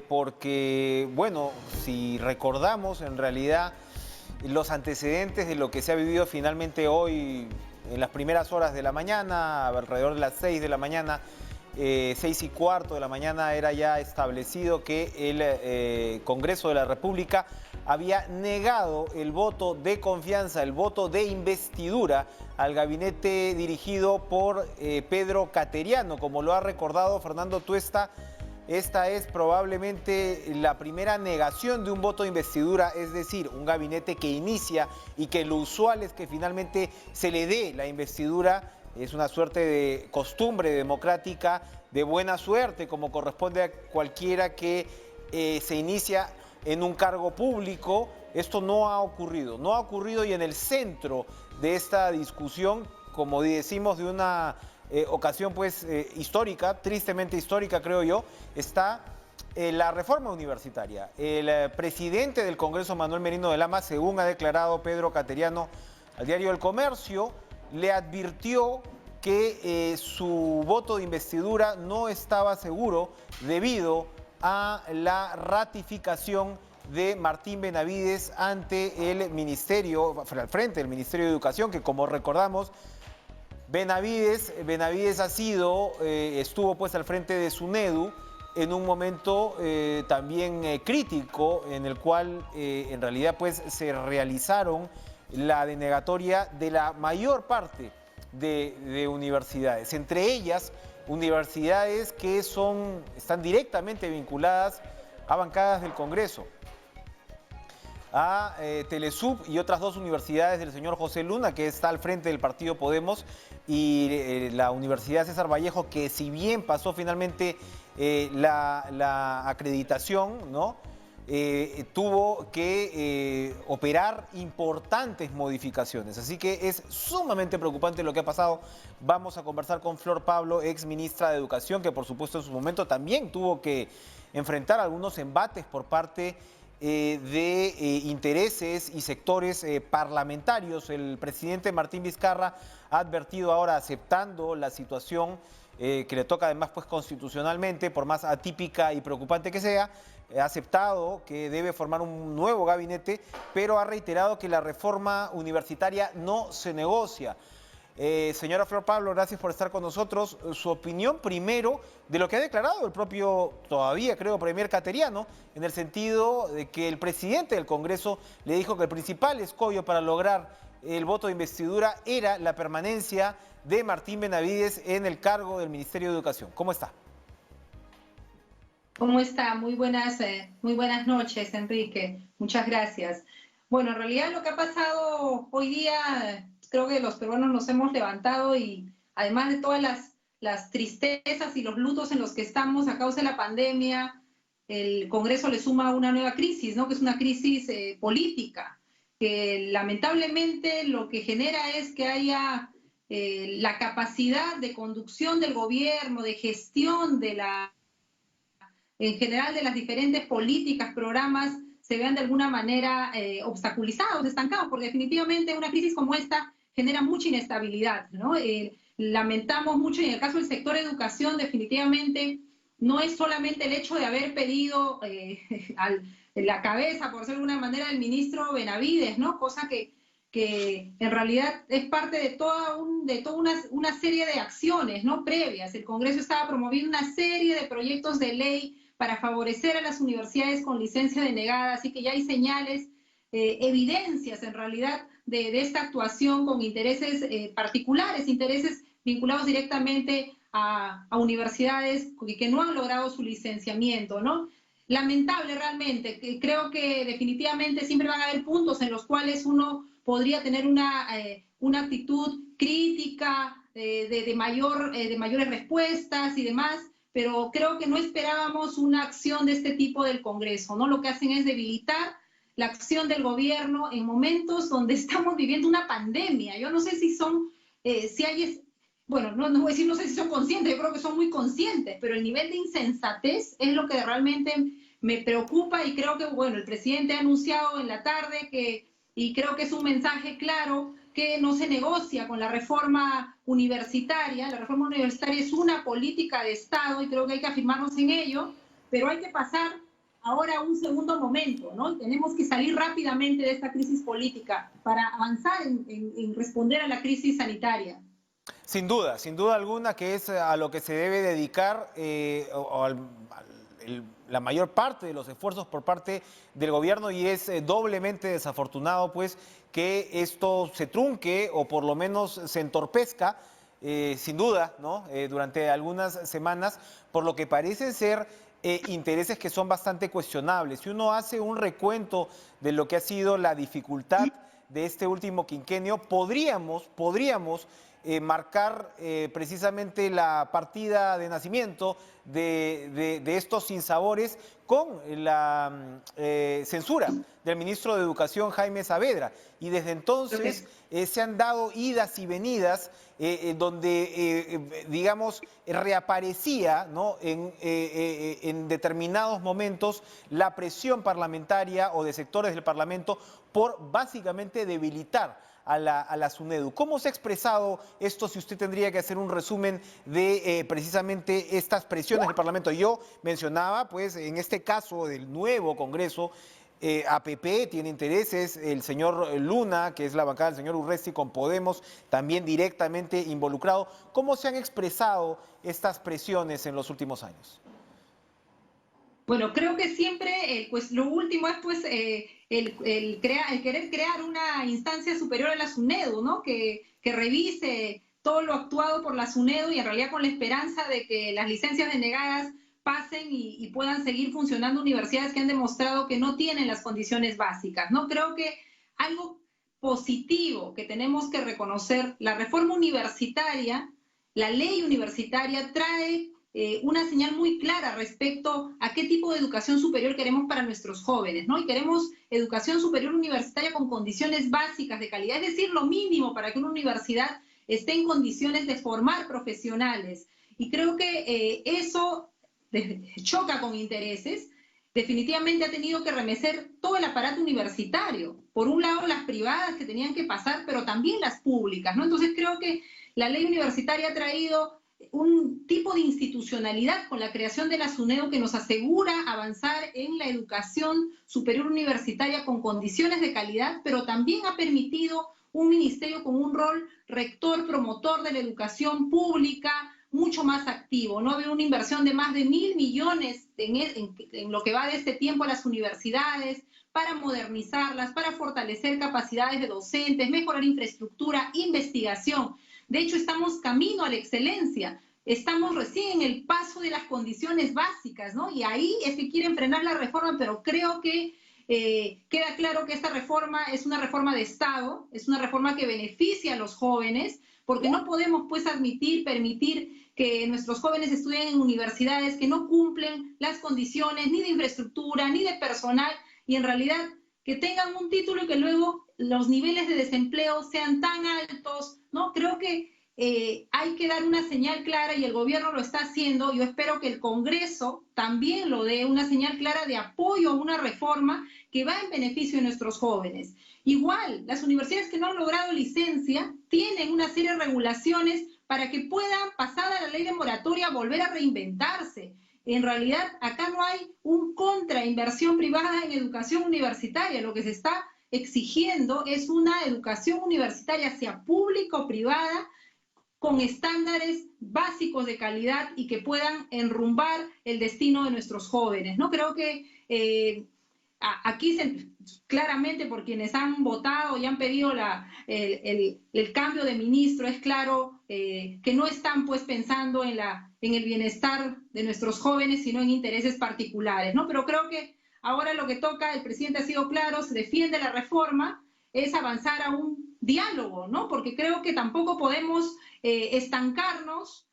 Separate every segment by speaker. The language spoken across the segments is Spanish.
Speaker 1: porque, bueno, si recordamos en realidad los antecedentes de lo que se ha vivido finalmente hoy en las primeras horas de la mañana, alrededor de las 6 de la mañana, 6:15 de la mañana, era ya establecido que el Congreso de la República había negado el voto de confianza, el voto de investidura al gabinete dirigido por Pedro Cateriano. Como lo ha recordado Fernando Tuesta, esta es probablemente la primera negación de un voto de investidura, es decir, un gabinete que inicia y que lo usual es que finalmente se le dé la investidura. Es una suerte de costumbre democrática, de buena suerte, como corresponde a cualquiera que se inicia en un cargo público. Esto no ha ocurrido y en el centro de esta discusión, como decimos, de una ocasión pues histórica, tristemente histórica creo yo, está la reforma universitaria. El presidente del Congreso, Manuel Merino de Lama, según ha declarado Pedro Cateriano al diario El Comercio, le advirtió que su voto de investidura no estaba seguro debido a la ratificación de Martín Benavides ante el ministerio, al frente del Ministerio de Educación, que como recordamos, Benavides estuvo pues al frente de SUNEDU en un momento también crítico, en el cual en realidad pues se realizaron la denegatoria de la mayor parte de universidades, entre ellas universidades que están directamente vinculadas a bancadas del Congreso, a Telesub y otras dos universidades del señor José Luna, que está al frente del partido Podemos, y la Universidad César Vallejo, que si bien pasó finalmente la acreditación, ¿no? Tuvo que operar importantes modificaciones. Así que es sumamente preocupante lo que ha pasado. Vamos a conversar con Flor Pablo, ex ministra de Educación, que por supuesto en su momento también tuvo que enfrentar algunos embates por parte de intereses y sectores parlamentarios. El presidente Martín Vizcarra ha advertido ahora, aceptando la situación que le toca además pues constitucionalmente, por más atípica y preocupante que sea, ha aceptado que debe formar un nuevo gabinete, pero ha reiterado que la reforma universitaria no se negocia. Señora Flor Pablo, gracias por estar con nosotros. Su opinión primero de lo que ha declarado el propio, todavía creo, premier Cateriano, en el sentido de que el presidente del Congreso le dijo que el principal escollo para lograr el voto de investidura era la permanencia de Martín Benavides en el cargo del Ministerio de Educación. ¿Cómo está?
Speaker 2: ¿Cómo está? Muy buenas noches, Enrique. Muchas gracias. Bueno, en realidad lo que ha pasado hoy día, creo que los peruanos nos hemos levantado y además de todas las tristezas y los lutos en los que estamos a causa de la pandemia, el Congreso le suma una nueva crisis, ¿no? Que es una crisis política, que lamentablemente lo que genera es que haya la capacidad de conducción del gobierno, de gestión en general de las diferentes políticas, programas, se vean de alguna manera obstaculizados, estancados, porque definitivamente una crisis como esta genera mucha inestabilidad, ¿no? Lamentamos mucho, y en el caso del sector educación, definitivamente no es solamente el hecho de haber pedido la cabeza, por decirlo de alguna manera, del ministro Benavides, ¿no? Cosa que en realidad es parte de toda una serie de acciones, ¿no? Previas. El Congreso estaba promoviendo una serie de proyectos de ley para favorecer a las universidades con licencia denegada, así que ya hay señales, evidencias en realidad de esta actuación con intereses particulares, intereses vinculados directamente a universidades que no han logrado su licenciamiento, ¿no? Lamentable realmente, creo que definitivamente siempre van a haber puntos en los cuales uno podría tener una actitud crítica de mayores respuestas y demás, pero creo que no esperábamos una acción de este tipo del Congreso, ¿no? Lo que hacen es debilitar la acción del gobierno en momentos donde estamos viviendo una pandemia. Yo no sé si bueno, no voy a decir no sé si son conscientes, yo creo que son muy conscientes, pero el nivel de insensatez es lo que realmente me preocupa y creo que, bueno, el presidente ha anunciado en la tarde y creo que es un mensaje claro que no se negocia con la reforma universitaria. La reforma universitaria es una política de Estado y creo que hay que afirmarnos en ello, pero hay que pasar ahora a un segundo momento, ¿no? Tenemos que salir rápidamente de esta crisis política para avanzar en responder a la crisis sanitaria.
Speaker 1: Sin duda alguna que es a lo que se debe dedicar la mayor parte de los esfuerzos por parte del gobierno y es doblemente desafortunado pues que esto se trunque o por lo menos se entorpezca sin duda, ¿no? Durante algunas semanas por lo que parece ser intereses que son bastante cuestionables. Si uno hace un recuento de lo que ha sido la dificultad de este último quinquenio, podríamos marcar precisamente la partida de nacimiento de estos sinsabores con la censura del ministro de Educación Jaime Saavedra. Y desde entonces se han dado idas y venidas donde, digamos, reaparecía, ¿no? En determinados momentos la presión parlamentaria o de sectores del Parlamento por básicamente debilitar a la SUNEDU. ¿Cómo se ha expresado esto si usted tendría que hacer un resumen de precisamente estas presiones del Parlamento? Yo mencionaba, pues, en este caso del nuevo Congreso, APP tiene intereses, el señor Luna, que es la bancada del señor Urresti con Podemos, también directamente involucrado. ¿Cómo se han expresado estas presiones en los últimos años?
Speaker 2: Bueno, creo que siempre, pues lo último es pues el querer crear una instancia superior a la SUNEDU, ¿no? Que revise todo lo actuado por la SUNEDU y en realidad con la esperanza de que las licencias denegadas pasen y puedan seguir funcionando universidades que han demostrado que no tienen las condiciones básicas, ¿no? Creo que algo positivo que tenemos que reconocer, la reforma universitaria, la ley universitaria trae una señal muy clara respecto a qué tipo de educación superior queremos para nuestros jóvenes, ¿no? Y queremos educación superior universitaria con condiciones básicas de calidad, es decir, lo mínimo para que una universidad esté en condiciones de formar profesionales. Y creo que eso choca con intereses. Definitivamente ha tenido que remecer todo el aparato universitario. Por un lado, las privadas que tenían que pasar, pero también las públicas, ¿no? Entonces creo que la ley universitaria ha traído un tipo de institucionalidad con la creación de la SUNEDU que nos asegura avanzar en la educación superior universitaria con condiciones de calidad, pero también ha permitido un ministerio con un rol rector, promotor de la educación pública, mucho más activo, ¿no? Veo una inversión de más de 1.000 millones en lo que va de este tiempo a las universidades, para modernizarlas, para fortalecer capacidades de docentes, mejorar infraestructura, investigación. De hecho, estamos camino a la excelencia. Estamos recién en el paso de las condiciones básicas, ¿no? Y ahí es que quieren frenar la reforma, pero creo que queda claro que esta reforma es una reforma de Estado, es una reforma que beneficia a los jóvenes, porque no podemos, pues, permitir que nuestros jóvenes estudien en universidades que no cumplen las condiciones ni de infraestructura, ni de personal, y en realidad que tengan un título y que luego los niveles de desempleo sean tan altos, ¿no? Creo que hay que dar una señal clara y el gobierno lo está haciendo. Yo espero que el Congreso también lo dé, una señal clara de apoyo a una reforma que va en beneficio de nuestros jóvenes. Igual, las universidades que no han logrado licencia tienen una serie de regulaciones para que puedan, pasada la ley de moratoria, volver a reinventarse. En realidad, acá no hay un contrainversión privada en educación universitaria. Lo que se está exigiendo es una educación universitaria, sea pública o privada, con estándares básicos de calidad y que puedan enrumbar el destino de nuestros jóvenes, ¿no? Creo que aquí claramente por quienes han votado y han pedido el cambio de ministro, es claro que no están, pues, pensando en el bienestar de nuestros jóvenes, sino en intereses particulares, ¿no? Pero creo que ahora lo que toca, el presidente ha sido claro, se defiende la reforma, es avanzar a un diálogo, ¿no? Porque creo que tampoco podemos estancarnos,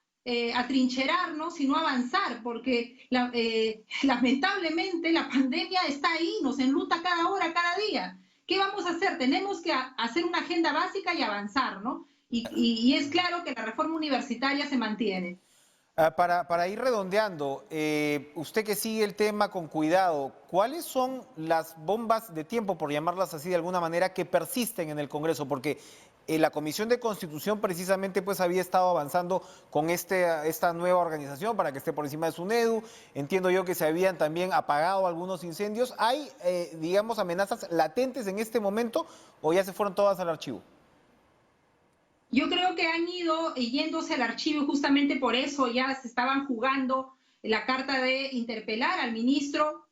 Speaker 2: atrincherarnos, sino avanzar, porque lamentablemente la pandemia está ahí, nos enluta cada hora, cada día. ¿Qué vamos a hacer? Tenemos que hacer una agenda básica y avanzar, ¿no? Y es claro que la reforma universitaria se mantiene.
Speaker 1: Para ir redondeando, usted que sigue el tema con cuidado, ¿cuáles son las bombas de tiempo, por llamarlas así de alguna manera, que persisten en el Congreso? Porque La Comisión de Constitución precisamente pues había estado avanzando con esta nueva organización para que esté por encima de SUNEDU. Entiendo yo que se habían también apagado algunos incendios. ¿Hay, digamos, amenazas latentes en este momento o ya se fueron todas al archivo?
Speaker 2: Yo creo que han ido yéndose al archivo justamente por eso ya se estaban jugando la carta de interpelar al ministro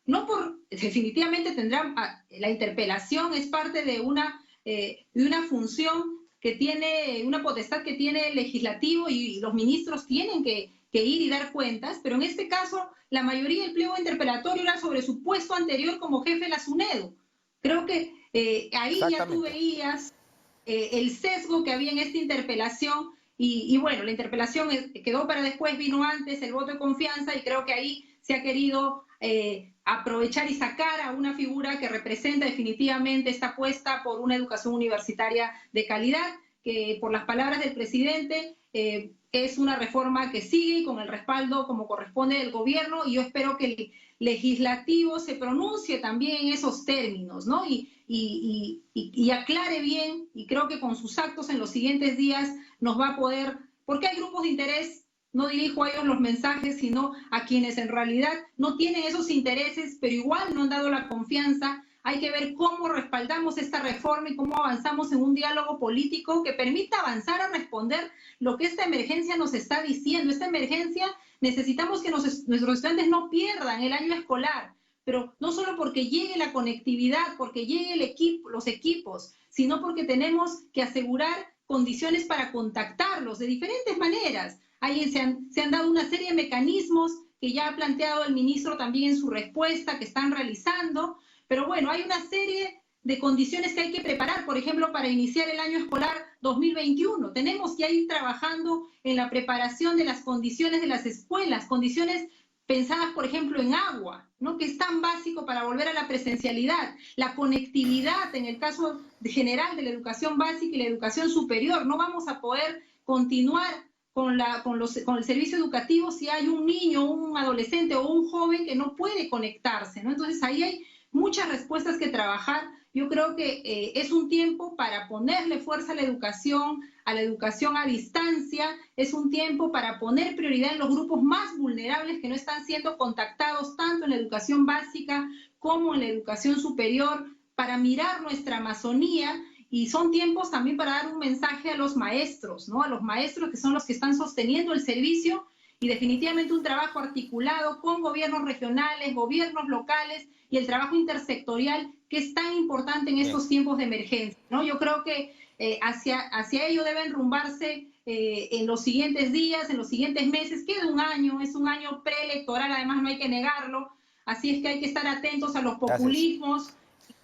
Speaker 2: no por, definitivamente tendrán, la interpelación es parte de una función que tiene, una potestad que tiene el legislativo y los ministros tienen que ir y dar cuentas, pero en este caso la mayoría del pliego interpelatorio era sobre su puesto anterior como jefe de la SUNEDU. Creo que ahí ya tú veías el sesgo que había en esta interpelación y bueno, la interpelación quedó para después, vino antes el voto de confianza y creo que ahí se ha querido aprovechar y sacar a una figura que representa definitivamente esta apuesta por una educación universitaria de calidad, que por las palabras del presidente es una reforma que sigue con el respaldo como corresponde del gobierno y yo espero que el legislativo se pronuncie también en esos términos, ¿no? Y aclare bien, y creo que con sus actos en los siguientes días nos va a poder, porque hay grupos de interés, no dirijo a ellos los mensajes, sino a quienes en realidad no tienen esos intereses, pero igual no han dado la confianza. Hay que ver cómo respaldamos esta reforma y cómo avanzamos en un diálogo político que permita avanzar a responder lo que esta emergencia nos está diciendo. Esta emergencia necesitamos que nuestros estudiantes no pierdan el año escolar, pero no solo porque llegue la conectividad, porque llegue los equipos, sino porque tenemos que asegurar condiciones para contactarlos de diferentes maneras. Ahí se han dado una serie de mecanismos que ya ha planteado el ministro también en su respuesta, que están realizando, pero bueno, hay una serie de condiciones que hay que preparar, por ejemplo, para iniciar el año escolar 2021. Tenemos que ir trabajando en la preparación de las condiciones de las escuelas, condiciones pensadas, por ejemplo, en agua, ¿no? Que es tan básico para volver a la presencialidad, la conectividad en el caso general de la educación básica y la educación superior. No vamos a poder continuar con el servicio educativo si hay un niño, un adolescente o un joven que no puede conectarse, ¿no? Entonces ahí hay muchas respuestas que trabajar. Yo creo que es un tiempo para ponerle fuerza a la educación a distancia, es un tiempo para poner prioridad en los grupos más vulnerables que no están siendo contactados tanto en la educación básica como en la educación superior, para mirar nuestra Amazonía. Y son tiempos también para dar un mensaje a los maestros, ¿no? A los maestros que son los que están sosteniendo el servicio y definitivamente un trabajo articulado con gobiernos regionales, gobiernos locales y el trabajo intersectorial que es tan importante en estos tiempos de emergencia, ¿no? Yo creo que hacia ello deben rumbarse en los siguientes días, en los siguientes meses. Queda un año, es un año preelectoral, además no hay que negarlo, así es que hay que estar atentos a los populismos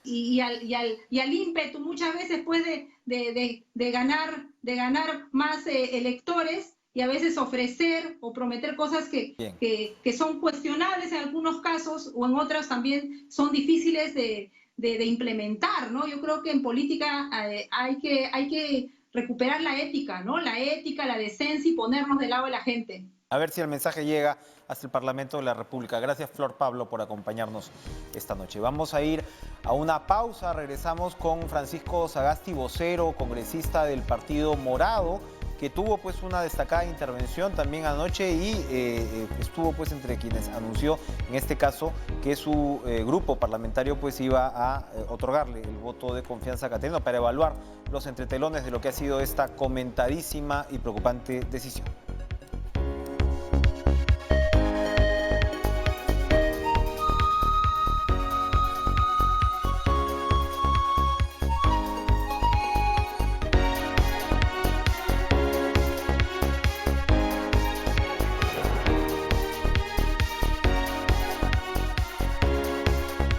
Speaker 2: y al ímpetu muchas veces pues de ganar más electores y a veces ofrecer o prometer cosas que son cuestionables en algunos casos o en otros también son difíciles de implementar, ¿no? Yo creo que en política hay que recuperar la ética, ¿no? La ética, la decencia y ponernos del lado de la gente.
Speaker 1: A ver si el mensaje llega hasta el Parlamento de la República. Gracias, Flor Pablo, por acompañarnos esta noche. Vamos a ir a una pausa. Regresamos con Francisco Sagasti, vocero, congresista del Partido Morado, que tuvo pues una destacada intervención también anoche y estuvo pues entre quienes anunció en este caso que su grupo parlamentario pues iba a otorgarle el voto de confianza a Caterina para evaluar los entretelones de lo que ha sido esta comentadísima y preocupante decisión.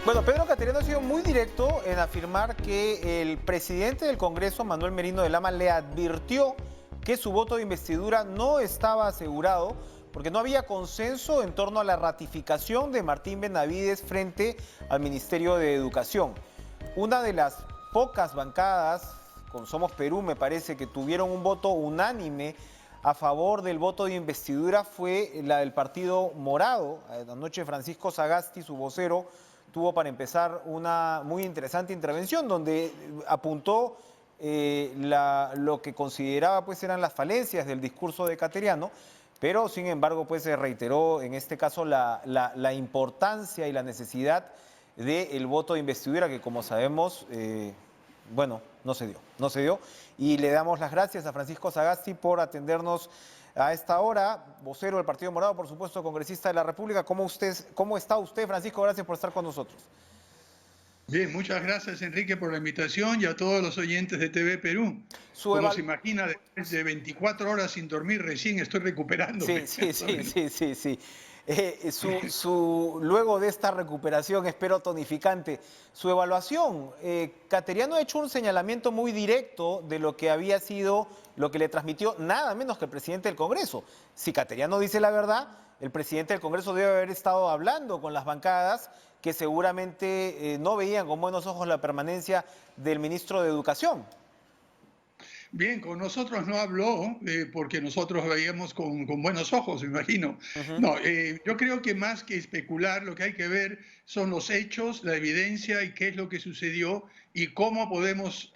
Speaker 1: Bueno, Pedro Cateriano ha sido muy directo en afirmar que el presidente del Congreso, Manuel Merino de Lama, le advirtió que su voto de investidura no estaba asegurado porque no había consenso en torno a la ratificación de Martín Benavides frente al Ministerio de Educación. Una de las pocas bancadas, con Somos Perú me parece, que tuvieron un voto unánime a favor del voto de investidura fue la del Partido Morado. Anoche Francisco Sagasti, su vocero, tuvo para empezar una muy interesante intervención donde apuntó lo que consideraba pues eran las falencias del discurso de Cateriano, pero sin embargo pues se reiteró en este caso la importancia y la necesidad del voto de investidura que como sabemos, bueno, no se dio. Y le damos las gracias a Francisco Sagasti por atendernos a esta hora, vocero del Partido Morado, por supuesto, congresista de la República. ¿Cómo está usted, Francisco? Gracias por estar con nosotros.
Speaker 3: Bien, muchas gracias, Enrique, por la invitación y a todos los oyentes de TV Perú. Como se imagina, después de 24 horas sin dormir, recién estoy recuperándome.
Speaker 1: Sí. Luego de esta recuperación, espero tonificante, su evaluación. Cateriano ha hecho un señalamiento muy directo de lo que había sido, lo que le transmitió nada menos que el presidente del Congreso. Si Cateriano dice la verdad, el presidente del Congreso debe haber estado hablando con las bancadas que seguramente no veían con buenos ojos la permanencia del ministro de Educación.
Speaker 3: Bien, con nosotros no habló porque nosotros veíamos con buenos ojos, me imagino. No, yo creo que más que especular, lo que hay que ver son los hechos, la evidencia y qué es lo que sucedió y cómo podemos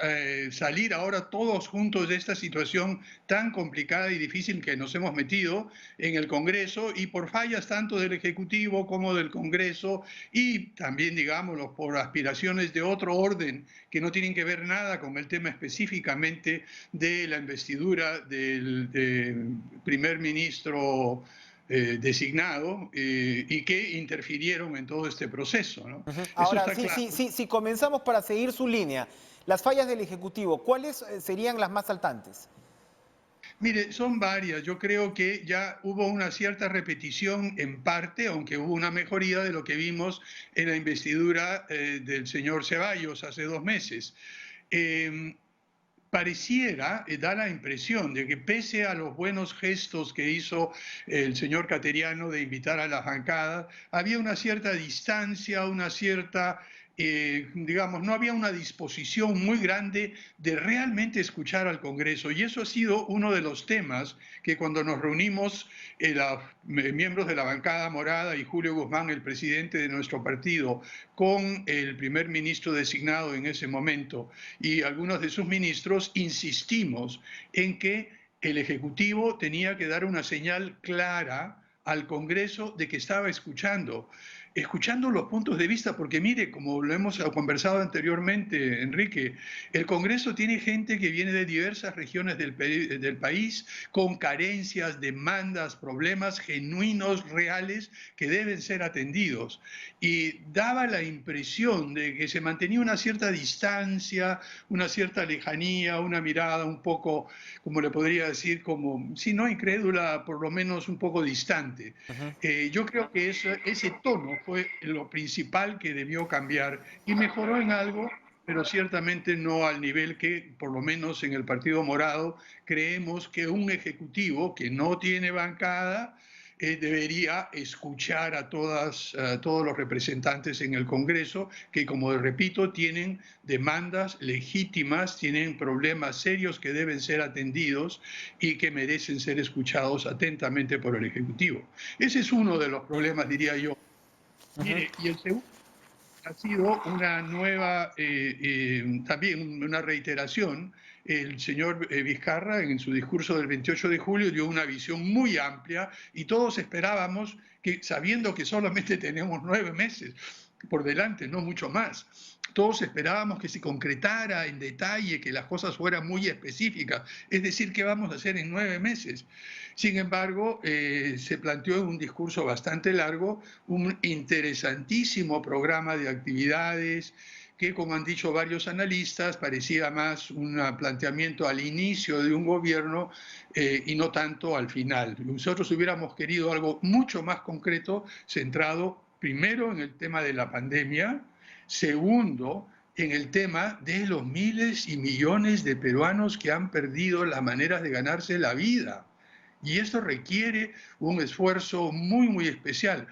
Speaker 3: salir ahora todos juntos de esta situación tan complicada y difícil que nos hemos metido en el Congreso y por fallas tanto del Ejecutivo como del Congreso y también, digámoslo, por aspiraciones de otro orden que no tienen que ver nada con el tema específicamente de la investidura del primer ministro designado y que interfirieron en todo este proceso, ¿no?
Speaker 1: Ahora, si comenzamos para seguir su línea, las fallas del Ejecutivo, ¿cuáles serían las más saltantes?
Speaker 3: Mire, son varias. Yo creo que ya hubo una cierta repetición en parte, aunque hubo una mejoría de lo que vimos en la investidura del señor Ceballos hace 2 meses. Pareciera, da la impresión de que pese a los buenos gestos que hizo el señor Cateriano de invitar a las bancadas, había una cierta distancia, una cierta, digamos, no había una disposición muy grande de realmente escuchar al Congreso. Y eso ha sido uno de los temas que cuando nos reunimos los miembros de la bancada morada y Julio Guzmán, el presidente de nuestro partido, con el primer ministro designado en ese momento y algunos de sus ministros, insistimos en que el Ejecutivo tenía que dar una señal clara al Congreso de que estaba escuchando los puntos de vista, porque mire, como lo hemos conversado anteriormente, Enrique, el Congreso tiene gente que viene de diversas regiones del país con carencias, demandas, problemas genuinos, reales, que deben ser atendidos. Y daba la impresión de que se mantenía una cierta distancia, una cierta lejanía, una mirada un poco, como le podría decir, como, si no incrédula, por lo menos un poco distante. Yo creo que ese tono fue lo principal que debió cambiar y mejoró en algo, pero ciertamente no al nivel que, por lo menos en el Partido Morado, creemos que un ejecutivo que no tiene bancada debería escuchar a todos los representantes en el Congreso que, como repito, tienen demandas legítimas, tienen problemas serios que deben ser atendidos y que merecen ser escuchados atentamente por el Ejecutivo. Ese es uno de los problemas, diría yo. Mire, y el segundo ha sido una nueva, también una reiteración. El señor Vizcarra, en su discurso del 28 de julio, dio una visión muy amplia y todos esperábamos que, sabiendo que solamente tenemos 9 meses por delante, no mucho más, todos esperábamos que se concretara en detalle, que las cosas fueran muy específicas, es decir, qué vamos a hacer en 9 meses. Sin embargo, se planteó en un discurso bastante largo un interesantísimo programa de actividades que, como han dicho varios analistas, parecía más un planteamiento al inicio de un gobierno y no tanto al final. Nosotros hubiéramos querido algo mucho más concreto, centrado primero en el tema de la pandemia, segundo, en el tema de los miles y millones de peruanos que han perdido las maneras de ganarse la vida. Y esto requiere un esfuerzo muy, muy especial.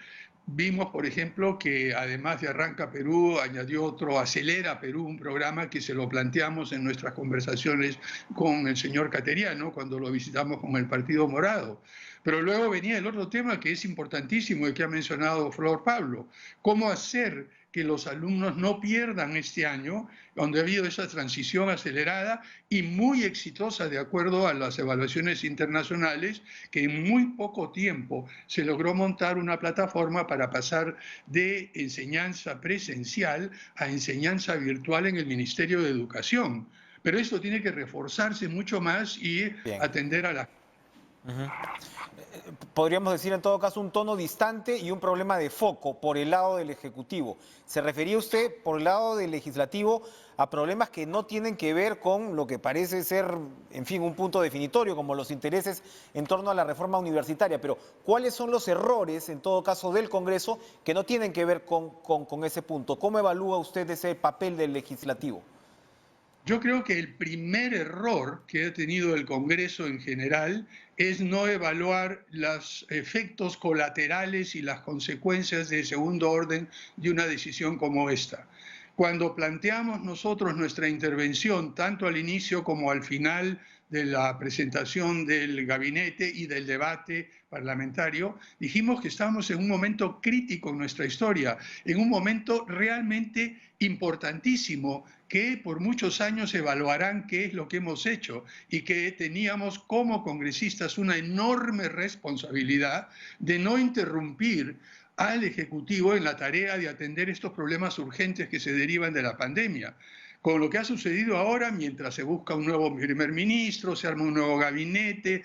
Speaker 3: Vimos, por ejemplo, que además de Arranca Perú, añadió otro Acelera Perú, un programa que se lo planteamos en nuestras conversaciones con el señor Cateriano cuando lo visitamos con el Partido Morado. Pero luego venía el otro tema que es importantísimo y que ha mencionado Flor Pablo, cómo hacer que los alumnos no pierdan este año, donde ha habido esa transición acelerada y muy exitosa de acuerdo a las evaluaciones internacionales, que en muy poco tiempo se logró montar una plataforma para pasar de enseñanza presencial a enseñanza virtual en el Ministerio de Educación. Pero esto tiene que reforzarse mucho más y
Speaker 1: Bien.
Speaker 3: atender a la...
Speaker 1: Podríamos decir en todo caso un tono distante y un problema de foco por el lado del Ejecutivo. ¿Se refería usted por el lado del Legislativo a problemas que no tienen que ver con lo que parece ser, en fin, un punto definitorio, como los intereses en torno a la reforma universitaria? Pero ¿cuáles son los errores, en todo caso, del Congreso que no tienen que ver con ese punto? ¿Cómo evalúa usted ese papel del Legislativo?
Speaker 3: Yo creo que el primer error que ha tenido el Congreso en general es no evaluar los efectos colaterales y las consecuencias de segundo orden de una decisión como esta. Cuando planteamos nosotros nuestra intervención, tanto al inicio como al final de la presentación del gabinete y del debate parlamentario, dijimos que estábamos en un momento crítico en nuestra historia, en un momento realmente importantísimo, que por muchos años evaluarán qué es lo que hemos hecho y que teníamos como congresistas una enorme responsabilidad de no interrumpir al Ejecutivo en la tarea de atender estos problemas urgentes que se derivan de la pandemia. Con lo que ha sucedido ahora, mientras se busca un nuevo primer ministro, se arma un nuevo gabinete,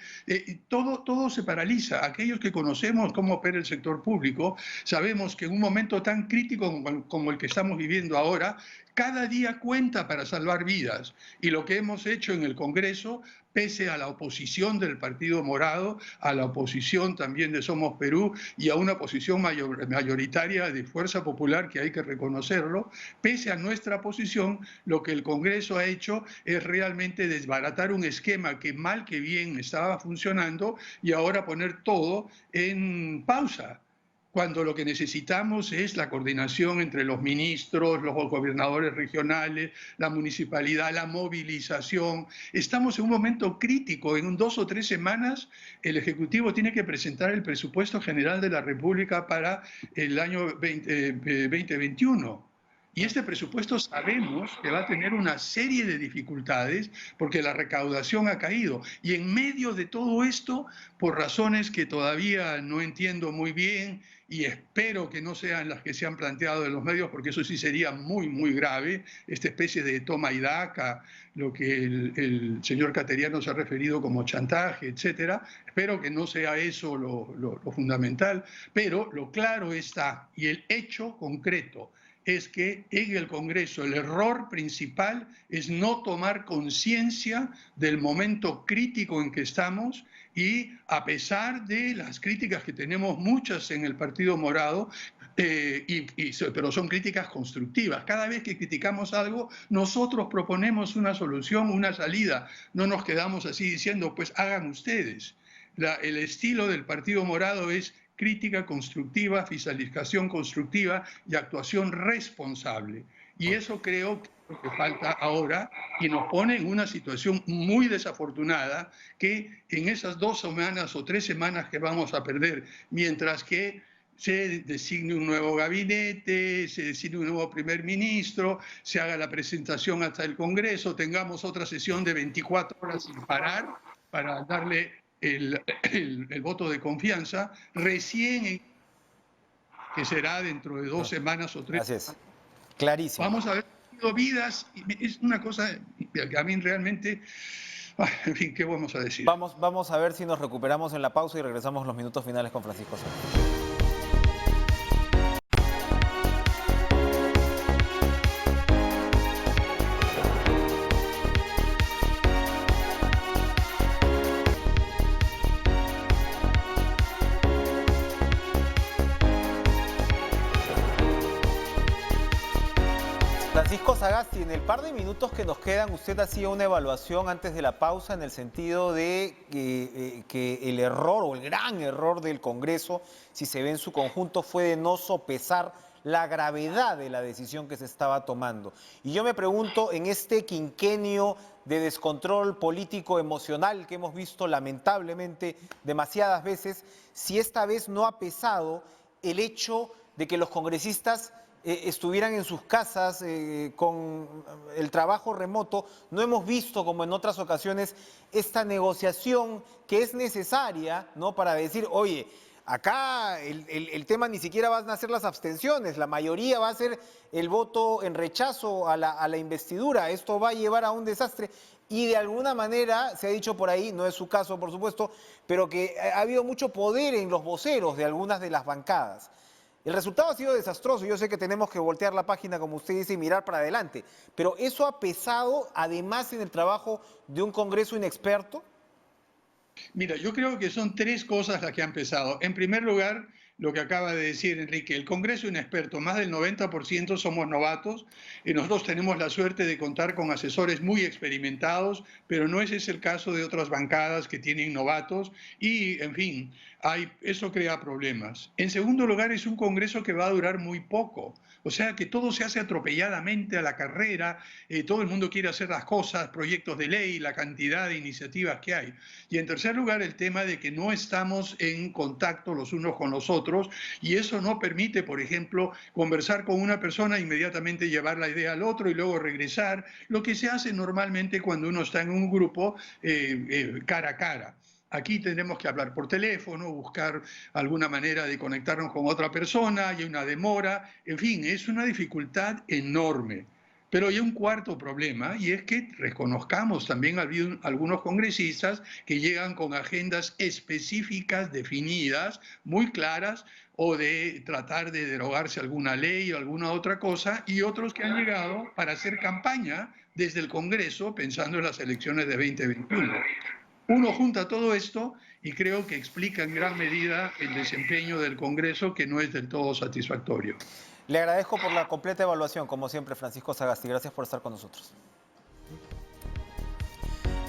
Speaker 3: todo se paraliza. Aquellos que conocemos cómo opera el sector público, sabemos que en un momento tan crítico como el que estamos viviendo ahora, cada día cuenta para salvar vidas. Y lo que hemos hecho en el Congreso, pese a la oposición del Partido Morado, a la oposición también de Somos Perú y a una oposición mayoritaria de Fuerza Popular, que hay que reconocerlo, pese a nuestra posición, lo que el Congreso ha hecho es realmente desbaratar un esquema que mal que bien estaba funcionando y ahora poner todo en pausa, cuando lo que necesitamos es la coordinación entre los ministros, los gobernadores regionales, la municipalidad, la movilización. Estamos en un momento crítico. En 2 o 3 semanas el Ejecutivo tiene que presentar el presupuesto general de la República para el año 2021. Y este presupuesto sabemos que va a tener una serie de dificultades porque la recaudación ha caído. Y en medio de todo esto, por razones que todavía no entiendo muy bien y espero que no sean las que se han planteado en los medios, porque eso sí sería muy, muy grave, esta especie de toma y daca, lo que el señor Cateriano se ha referido como chantaje, etcétera. Espero que no sea eso lo fundamental, pero lo claro está, y el hecho concreto, es que en el Congreso el error principal es no tomar conciencia del momento crítico en que estamos y a pesar de las críticas que tenemos muchas en el Partido Morado, pero son críticas constructivas. Cada vez que criticamos algo, nosotros proponemos una solución, una salida. No nos quedamos así diciendo, pues hagan ustedes. El estilo del Partido Morado es crítica constructiva, fiscalización constructiva y actuación responsable. Y eso creo que falta ahora y nos pone en una situación muy desafortunada que en esas 2 semanas o 3 semanas que vamos a perder, mientras que se designe un nuevo gabinete, se designe un nuevo primer ministro, se haga la presentación hasta el Congreso, tengamos otra sesión de 24 horas sin parar para darle el voto de confianza, recién que será dentro de 2 semanas o 3.
Speaker 1: Así es, clarísimo.
Speaker 3: Vamos a ver vidas, es una cosa que a mí realmente, en fin, ¿qué vamos a decir?
Speaker 1: Vamos a ver si nos recuperamos en la pausa y regresamos los minutos finales con Francisco Sagasti. Francisco Sagasti, en el par de minutos que nos quedan, usted hacía una evaluación antes de la pausa en el sentido de que el error o el gran error del Congreso, si se ve en su conjunto, fue de no sopesar la gravedad de la decisión que se estaba tomando. Y yo me pregunto, en este quinquenio de descontrol político emocional que hemos visto lamentablemente demasiadas veces, si esta vez no ha pesado el hecho de que los congresistas estuvieran en sus casas con el trabajo remoto. No hemos visto, como en otras ocasiones, esta negociación que es necesaria, ¿no? Para decir, oye, acá el tema ni siquiera van a ser las abstenciones, la mayoría va a ser el voto en rechazo a la investidura. Esto va a llevar a un desastre y de alguna manera, se ha dicho por ahí, no es su caso por supuesto, pero que ha habido mucho poder en los voceros de algunas de las bancadas. El resultado ha sido desastroso. Yo sé que tenemos que voltear la página, como usted dice, y mirar para adelante, pero eso ha pesado además en el trabajo de un Congreso inexperto.
Speaker 3: Mira, yo creo que son tres cosas las que han pesado. En primer lugar, lo que acaba de decir Enrique, el Congreso inexperto, más del 90% somos novatos y nosotros tenemos la suerte de contar con asesores muy experimentados, pero no ese es el caso de otras bancadas que tienen novatos y, en fin, eso crea problemas. En segundo lugar, es un Congreso que va a durar muy poco. O sea que todo se hace atropelladamente a la carrera, todo el mundo quiere hacer las cosas, proyectos de ley, la cantidad de iniciativas que hay. Y en tercer lugar, el tema de que no estamos en contacto los unos con los otros y eso no permite, por ejemplo, conversar con una persona, inmediatamente llevar la idea al otro y luego regresar, lo que se hace normalmente cuando uno está en un grupo cara a cara. Aquí tendremos que hablar por teléfono, buscar alguna manera de conectarnos con otra persona, hay una demora, en fin, es una dificultad enorme. Pero hay un cuarto problema y es que reconozcamos también algunos congresistas que llegan con agendas específicas, definidas, muy claras, o de tratar de derogarse alguna ley o alguna otra cosa, y otros que han llegado para hacer campaña desde el Congreso pensando en las elecciones de 2021. Uno junta todo esto y creo que explica en gran medida el desempeño del Congreso, que no es del todo satisfactorio.
Speaker 1: Le agradezco por la completa evaluación, como siempre, Francisco Sagasti. Gracias por estar con nosotros.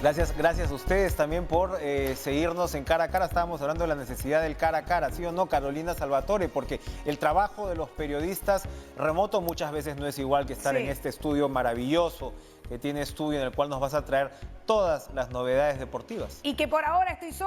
Speaker 1: Gracias a ustedes también por seguirnos en Cara a Cara. Estábamos hablando de la necesidad del cara a cara, ¿sí o no, Carolina Salvatore? Porque el trabajo de los periodistas remoto muchas veces no es igual que estar en este estudio maravilloso que tiene Estudio, en el cual nos vas a traer todas las novedades deportivas.
Speaker 4: Y que por ahora estoy